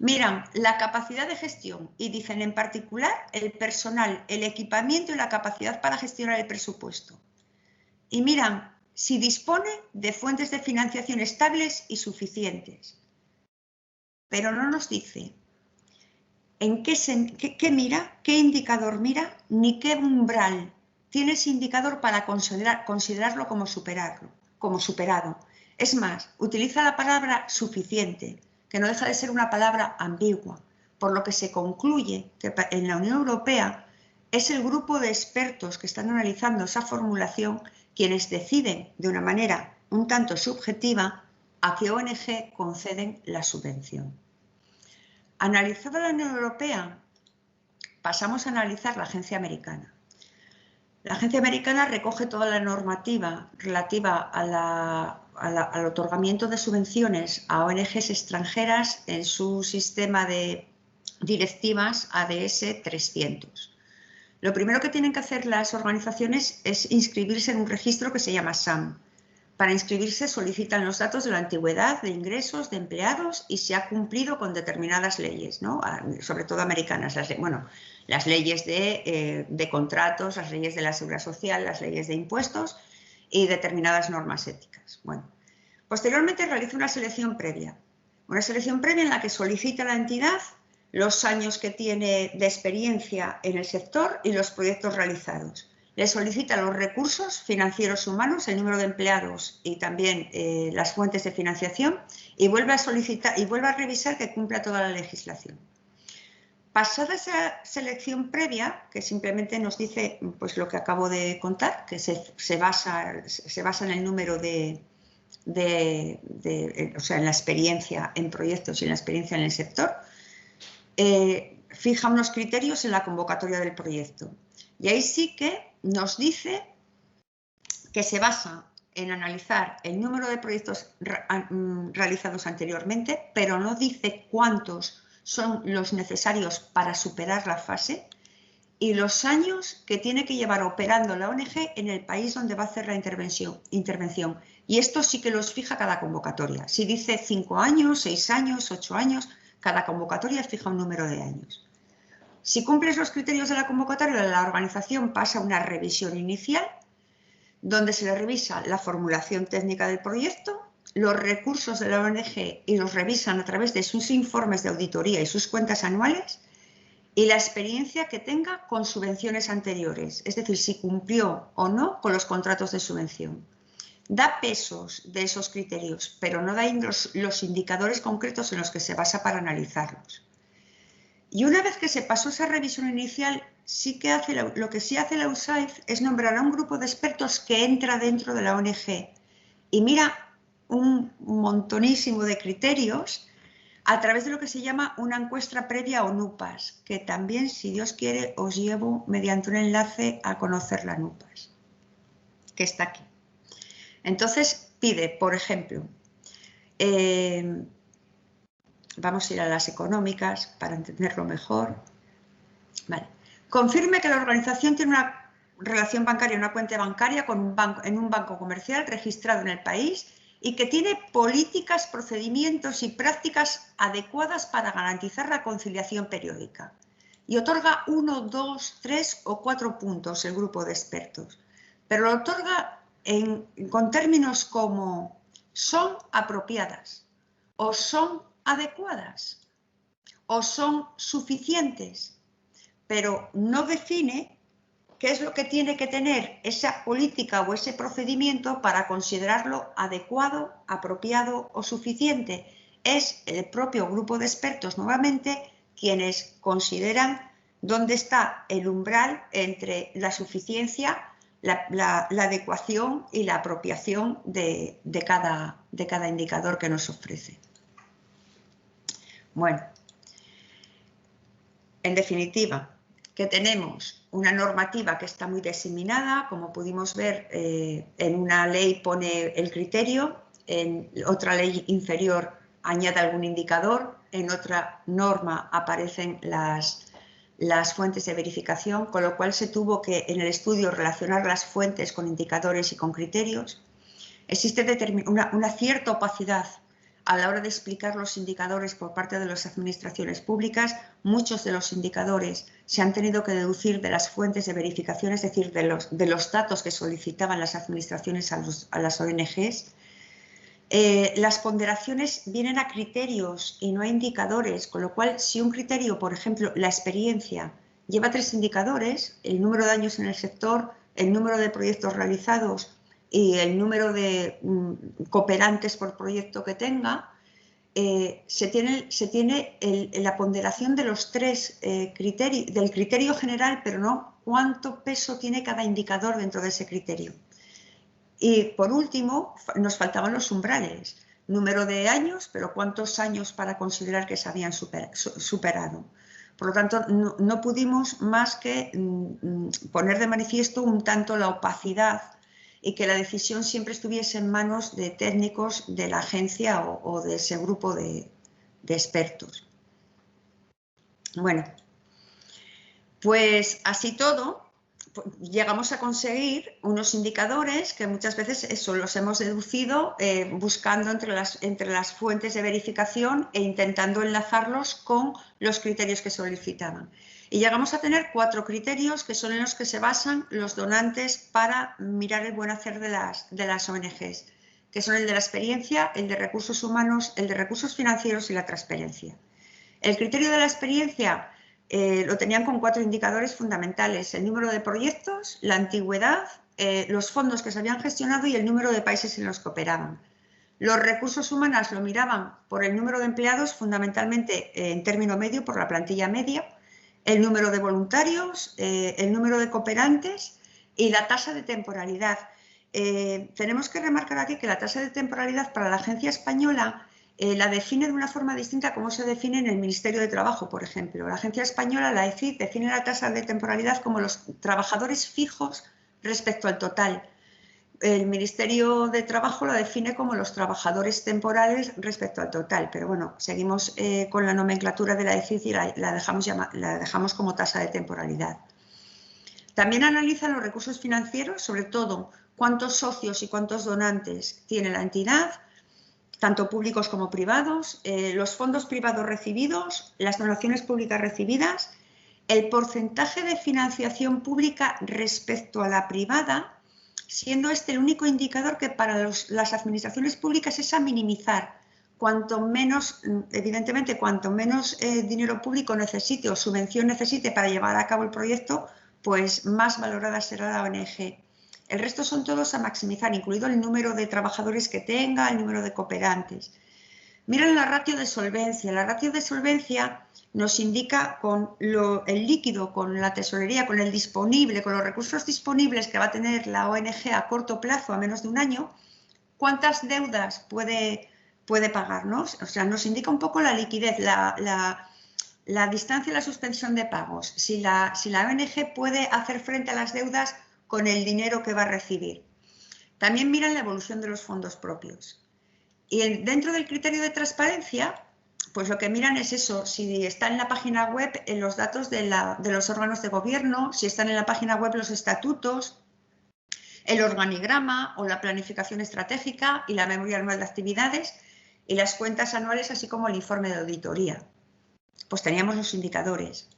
miran la capacidad de gestión y dicen en particular el personal, el equipamiento y la capacidad para gestionar el presupuesto. Y miran si dispone de fuentes de financiación estables y suficientes. Pero no nos dice qué mira, qué indicador mira, ni qué umbral tiene ese indicador para considerarlo como superado. Es más, utiliza la palabra suficiente, que no deja de ser una palabra ambigua, por lo que se concluye que en la Unión Europea es el grupo de expertos que están analizando esa formulación quienes deciden de una manera un tanto subjetiva a qué ONG conceden la subvención. Analizada la Unión Europea, pasamos a analizar la agencia americana. La agencia americana recoge toda la normativa relativa al otorgamiento de subvenciones a ONGs extranjeras en su sistema de directivas ADS 300. Lo primero que tienen que hacer las organizaciones es inscribirse en un registro que se llama SAM. Para inscribirse solicitan los datos de la antigüedad, de ingresos, de empleados y se ha cumplido con determinadas leyes, ¿no? Sobre todo americanas, las leyes de contratos, las leyes de la seguridad social, las leyes de impuestos y determinadas normas éticas. Bueno, posteriormente realiza una selección previa en la que solicita la entidad los años que tiene de experiencia en el sector y los proyectos realizados. Le solicita los recursos financieros humanos, el número de empleados y también las fuentes de financiación y vuelve a revisar que cumpla toda la legislación. Pasada esa selección previa, que simplemente nos dice pues, lo que acabo de contar, que se basa en el número o sea, en la experiencia en proyectos y en la experiencia en el sector, fija unos criterios en la convocatoria del proyecto. Y ahí sí que nos dice que se basa en analizar el número de proyectos realizados anteriormente, pero no dice cuántos son los necesarios para superar la fase y los años que tiene que llevar operando la ONG en el país donde va a hacer la intervención. Y esto sí que los fija cada convocatoria. Si dice 5 años, 6 años, 8 años, cada convocatoria fija un número de años. Si cumples los criterios de la convocatoria, la organización pasa a una revisión inicial, donde se le revisa la formulación técnica del proyecto, los recursos de la ONG y los revisan a través de sus informes de auditoría y sus cuentas anuales, y la experiencia que tenga con subvenciones anteriores, es decir, si cumplió o no con los contratos de subvención. Da pesos de esos criterios, pero no da los indicadores concretos en los que se basa para analizarlos. Y una vez que se pasó esa revisión inicial, lo que sí hace la USAID es nombrar a un grupo de expertos que entra dentro de la ONG y mira un montonísimo de criterios a través de lo que se llama una encuesta previa o NUPAS, que también, si Dios quiere, os llevo mediante un enlace a conocer la NUPAS, que está aquí. Entonces pide, por ejemplo, vamos a ir a las económicas para entenderlo mejor. Vale. Confirme que la organización tiene una relación bancaria, una cuenta bancaria en un banco comercial registrado en el país y que tiene políticas, procedimientos y prácticas adecuadas para garantizar la conciliación periódica. Y otorga 1, 2, 3 o 4 puntos el grupo de expertos. Pero lo otorga con términos como son apropiadas o son adecuadas o son suficientes, pero no define qué es lo que tiene que tener esa política o ese procedimiento para considerarlo adecuado, apropiado o suficiente. Es el propio grupo de expertos, nuevamente, quienes consideran dónde está el umbral entre la suficiencia, la adecuación y la apropiación de cada indicador que nos ofrece. Bueno, en definitiva, que tenemos una normativa que está muy diseminada, como pudimos ver, en una ley pone el criterio, en otra ley inferior añade algún indicador, en otra norma aparecen las fuentes de verificación, con lo cual se tuvo que en el estudio relacionar las fuentes con indicadores y con criterios. Existe una cierta opacidad a la hora de explicar los indicadores por parte de las administraciones públicas. Muchos de los indicadores se han tenido que deducir de las fuentes de verificación, es decir, de los datos que solicitaban las administraciones a las ONGs. Las ponderaciones vienen a criterios y no a indicadores, con lo cual si un criterio, por ejemplo, la experiencia, lleva 3 indicadores, el número de años en el sector, el número de proyectos realizados y el número de cooperantes por proyecto que tenga, se tiene la ponderación de los 3 criterios, del criterio general, pero no cuánto peso tiene cada indicador dentro de ese criterio. Y por último, nos faltaban los umbrales, número de años, pero cuántos años para considerar que se habían superado. Por lo tanto, no pudimos más que poner de manifiesto un tanto la opacidad y que la decisión siempre estuviese en manos de técnicos de la agencia o de ese grupo de expertos. Bueno, pues así todo, llegamos a conseguir unos indicadores que muchas veces eso los hemos deducido buscando entre las fuentes de verificación e intentando enlazarlos con los criterios que solicitaban. Y llegamos a tener 4 criterios que son en los que se basan los donantes para mirar el buen hacer de las ONGs, que son el de la experiencia, el de recursos humanos, el de recursos financieros y la transparencia. El criterio de la experiencia lo tenían con 4 indicadores fundamentales: el número de proyectos, la antigüedad, los fondos que se habían gestionado y el número de países en los que operaban. Los recursos humanos lo miraban por el número de empleados, fundamentalmente en término medio, por la plantilla media, el número de voluntarios, el número de cooperantes y la tasa de temporalidad. Tenemos que remarcar aquí que la tasa de temporalidad para la agencia española la define de una forma distinta a como se define en el Ministerio de Trabajo, por ejemplo. La agencia española, la ECID, define la tasa de temporalidad como los trabajadores fijos respecto al total. El Ministerio de Trabajo la define como los trabajadores temporales respecto al total, pero bueno, seguimos con la nomenclatura de la ECID y la dejamos como tasa de temporalidad. También analizan los recursos financieros, sobre todo cuántos socios y cuántos donantes tiene la entidad, tanto públicos como privados, los fondos privados recibidos, las donaciones públicas recibidas, el porcentaje de financiación pública respecto a la privada, siendo este el único indicador que para las administraciones públicas es a minimizar. Cuanto menos, evidentemente, cuanto menos dinero público necesite o subvención necesite para llevar a cabo el proyecto, pues más valorada será la ONG. El resto son todos a maximizar, incluido el número de trabajadores que tenga, el número de cooperantes. Miren la ratio de solvencia. La ratio de solvencia nos indica con el líquido, con la tesorería, con el disponible, con los recursos disponibles que va a tener la ONG a corto plazo, a menos de un año, cuántas deudas puede pagarnos. O sea, nos indica un poco la liquidez, la distancia y la suspensión de pagos. Si la ONG puede hacer frente a las deudas con el dinero que va a recibir. También miran la evolución de los fondos propios. Y dentro del criterio de transparencia, pues lo que miran es eso, si está en la página web los datos de los órganos de gobierno, si están en la página web los estatutos, el organigrama o la planificación estratégica y la memoria anual de actividades y las cuentas anuales, así como el informe de auditoría. Pues teníamos los indicadores.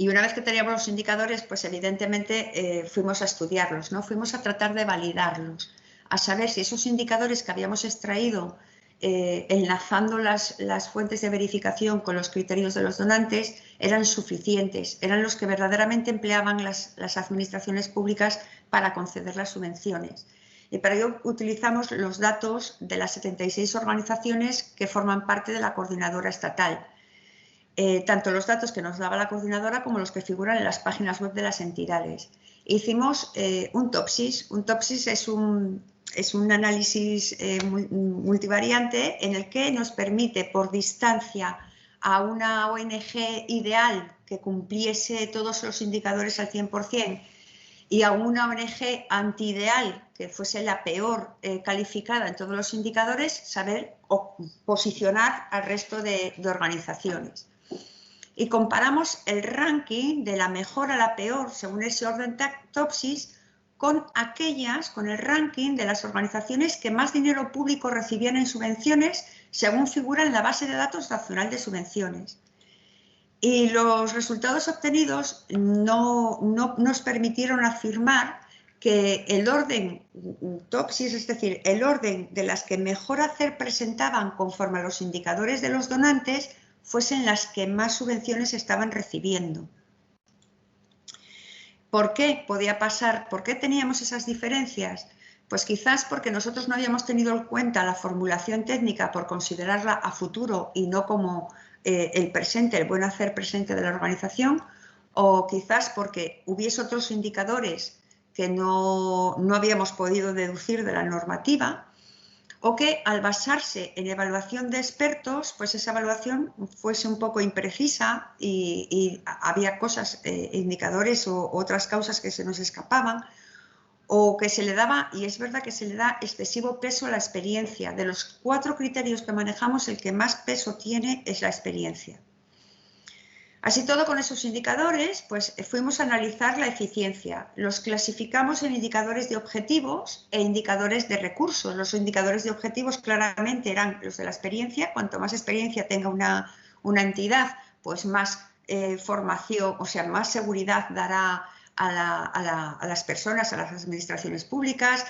Y una vez que teníamos los indicadores, pues evidentemente fuimos a estudiarlos, ¿no? Fuimos a tratar de validarlos, a saber si esos indicadores que habíamos extraído enlazando las fuentes de verificación con los criterios de los donantes eran suficientes, eran los que verdaderamente empleaban las administraciones públicas para conceder las subvenciones. Y para ello utilizamos los datos de las 76 organizaciones que forman parte de la coordinadora estatal. Tanto los datos que nos daba la coordinadora como los que figuran en las páginas web de las entidades. Hicimos un TOPSIS. Un TOPSIS es un análisis multivariante en el que nos permite, por distancia a una ONG ideal que cumpliese todos los indicadores al 100% y a una ONG antiideal que fuese la peor calificada en todos los indicadores, saber posicionar al resto de organizaciones. Y comparamos el ranking de la mejor a la peor según ese orden TOPSIS con el ranking de las organizaciones que más dinero público recibían en subvenciones según figura en la base de datos nacional de subvenciones. Y los resultados obtenidos no nos permitieron afirmar que el orden TOPSIS, es decir, el orden de las que mejor hacer presentaban conforme a los indicadores de los donantes, fuesen las que más subvenciones estaban recibiendo. ¿Por qué podía pasar? ¿Por qué teníamos esas diferencias? Pues quizás porque nosotros no habíamos tenido en cuenta la formulación técnica por considerarla a futuro y no como el presente, el buen hacer presente de la organización, o quizás porque hubiese otros indicadores que no habíamos podido deducir de la normativa, o que al basarse en evaluación de expertos, pues esa evaluación fuese un poco imprecisa y había cosas, indicadores o otras causas que se nos escapaban, o que se le daba, y es verdad que se le da excesivo peso a la experiencia. De los 4 criterios que manejamos, el que más peso tiene es la experiencia. Así todo, con esos indicadores, pues fuimos a analizar la eficiencia. Los clasificamos en indicadores de objetivos e indicadores de recursos. Los indicadores de objetivos claramente eran los de la experiencia. Cuanto más experiencia tenga una entidad, pues más formación, o sea, más seguridad dará a las personas, a las administraciones públicas,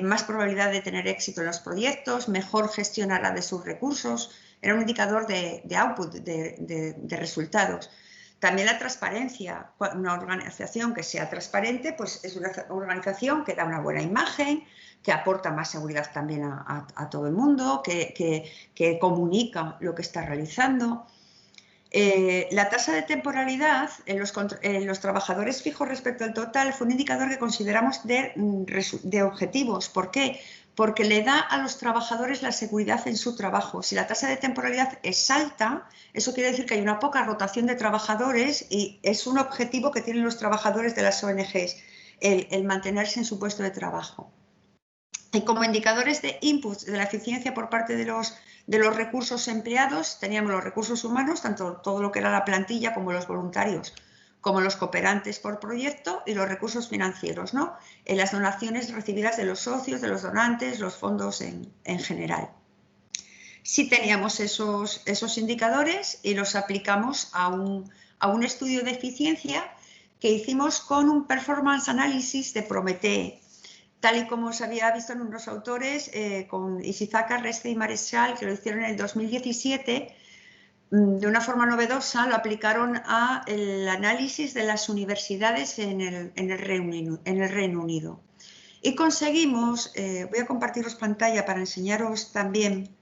más probabilidad de tener éxito en los proyectos, mejor gestionará de sus recursos. Era un indicador de output, de resultados. También la transparencia. Una organización que sea transparente, pues es una organización que da una buena imagen, que aporta más seguridad también a todo el mundo, que comunica lo que está realizando. La tasa de temporalidad en los trabajadores fijos respecto al total fue un indicador que consideramos de objetivos. ¿Por qué? Porque le da a los trabajadores la seguridad en su trabajo. Si la tasa de temporalidad es alta, eso quiere decir que hay una poca rotación de trabajadores y es un objetivo que tienen los trabajadores de las ONGs, el mantenerse en su puesto de trabajo. Y como indicadores de input de la eficiencia por parte de los recursos empleados, teníamos los recursos humanos, tanto todo lo que era la plantilla como los voluntarios, como los cooperantes por proyecto, y los recursos financieros, ¿no? En las donaciones recibidas de los socios, de los donantes, los fondos en general. Sí teníamos esos indicadores y los aplicamos a un estudio de eficiencia que hicimos con un performance analysis de Prometee, tal y como se había visto en unos autores, con Ishizaka, Reste y Marechal, que lo hicieron en el 2017, de una forma novedosa, lo aplicaron al análisis de las universidades en el Reino Unido. Y conseguimos, voy a compartiros pantalla para enseñaros también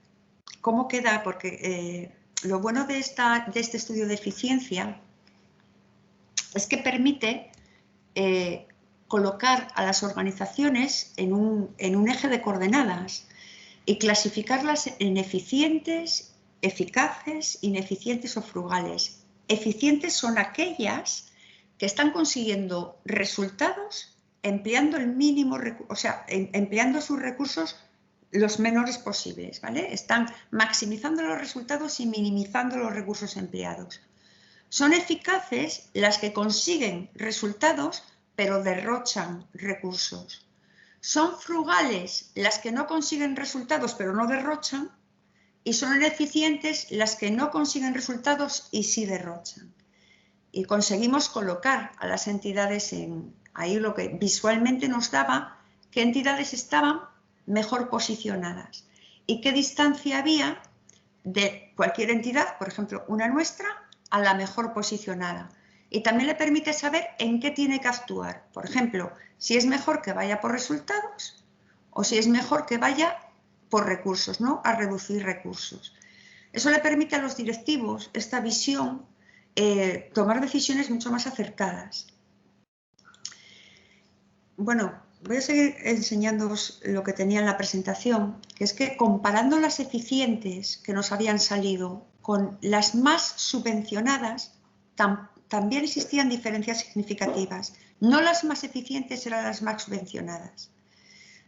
cómo queda, porque lo bueno de este estudio de eficiencia es que permite colocar a las organizaciones en un eje de coordenadas y clasificarlas en eficientes, eficaces, ineficientes o frugales. Eficientes son aquellas que están consiguiendo resultados empleando el mínimo, o sea, empleando sus recursos los menores posibles, ¿vale? Están maximizando los resultados y minimizando los recursos empleados. Son eficaces las que consiguen resultados pero derrochan recursos. Son frugales las que no consiguen resultados pero no derrochan, y son ineficientes las que no consiguen resultados y sí derrochan. Y conseguimos colocar a las entidades ahí, lo que visualmente nos daba qué entidades estaban mejor posicionadas y qué distancia había de cualquier entidad, por ejemplo una nuestra, a la mejor posicionada. Y también le permite saber en qué tiene que actuar. Por ejemplo, si es mejor que vaya por resultados o si es mejor que vaya por recursos, ¿no? A reducir recursos. Eso le permite a los directivos, esta visión, tomar decisiones mucho más acertadas. Bueno, voy a seguir enseñándoos lo que tenía en la presentación, que es que comparando las eficientes que nos habían salido con las más subvencionadas, también existían diferencias significativas. No las más eficientes eran las más subvencionadas.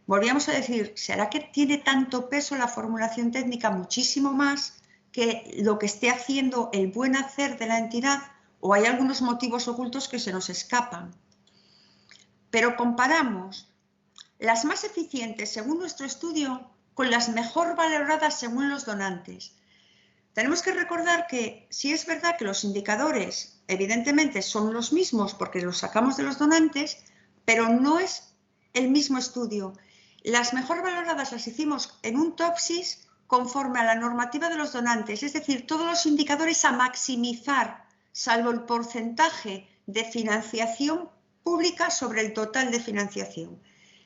Volvíamos a decir, ¿será que tiene tanto peso la formulación técnica? Muchísimo más que lo que esté haciendo el buen hacer de la entidad, o hay algunos motivos ocultos que se nos escapan. Pero comparamos las más eficientes según nuestro estudio con las mejor valoradas según los donantes. Tenemos que recordar que sí es verdad que los indicadores evidentemente son los mismos porque los sacamos de los donantes, pero no es el mismo estudio. Las mejor valoradas las hicimos en un TOPSIS conforme a la normativa de los donantes, es decir, todos los indicadores a maximizar, salvo el porcentaje de financiación pública sobre el total de financiación.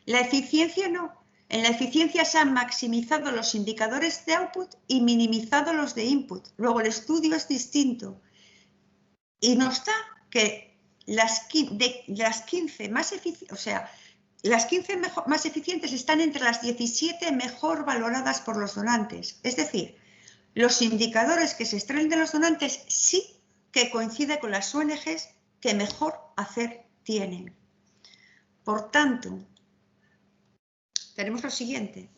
La eficiencia no. En la eficiencia se han maximizado los indicadores de output y minimizado los de input. Luego el estudio es distinto. Y nos da que las 15 más eficientes, o sea, las 15 más eficientes están entre las 17 mejor valoradas por los donantes. Es decir, los indicadores que se extraen de los donantes sí que coinciden con las ONGs que mejor hacer tienen. Por tanto, tenemos lo siguiente.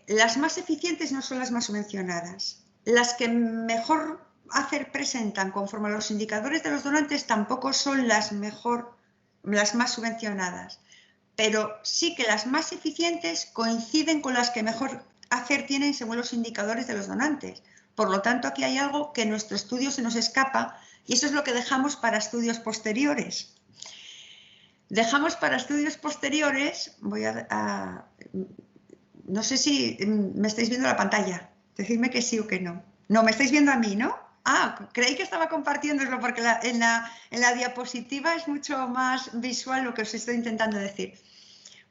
Las más eficientes no son las más subvencionadas. Las que mejor hacer presentan conforme a los indicadores de los donantes tampoco son las más subvencionadas. Pero sí que las más eficientes coinciden con las que mejor hacer tienen según los indicadores de los donantes. Por lo tanto, aquí hay algo que en nuestro estudio se nos escapa y eso es lo que dejamos para estudios posteriores. Dejamos para estudios posteriores, no sé si me estáis viendo la pantalla, decidme que sí o que no. No, me estáis viendo a mí, ¿no? Ah, creí que estaba compartiéndoslo porque en la diapositiva es mucho más visual lo que os estoy intentando decir.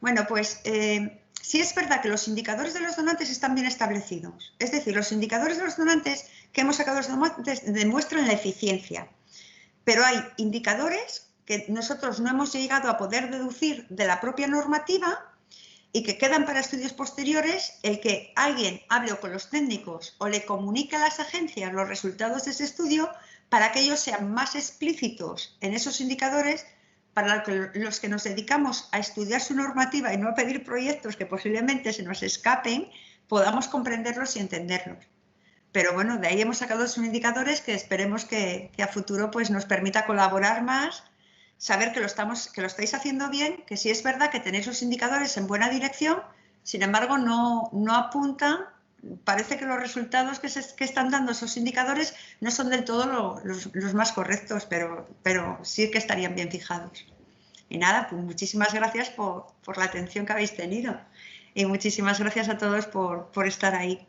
Bueno, pues sí es verdad que los indicadores de los donantes están bien establecidos. Es decir, los indicadores de los donantes que hemos sacado de los donantes demuestran la eficiencia. Pero hay indicadores que nosotros no hemos llegado a poder deducir de la propia normativa y que quedan para estudios posteriores, el que alguien hable con los técnicos o le comunique a las agencias los resultados de ese estudio para que ellos sean más explícitos en esos indicadores, para los que nos dedicamos a estudiar su normativa y no a pedir proyectos que posiblemente se nos escapen, podamos comprenderlos y entenderlos. Pero bueno, de ahí hemos sacado esos indicadores que esperemos que a futuro pues, nos permita colaborar más, saber que lo estáis haciendo bien, que sí es verdad que tenéis los indicadores en buena dirección, sin embargo no apuntan, parece que los resultados que están dando esos indicadores no son del todo los más correctos, pero sí que estarían bien fijados. Y nada, pues muchísimas gracias por la atención que habéis tenido y muchísimas gracias a todos por estar ahí.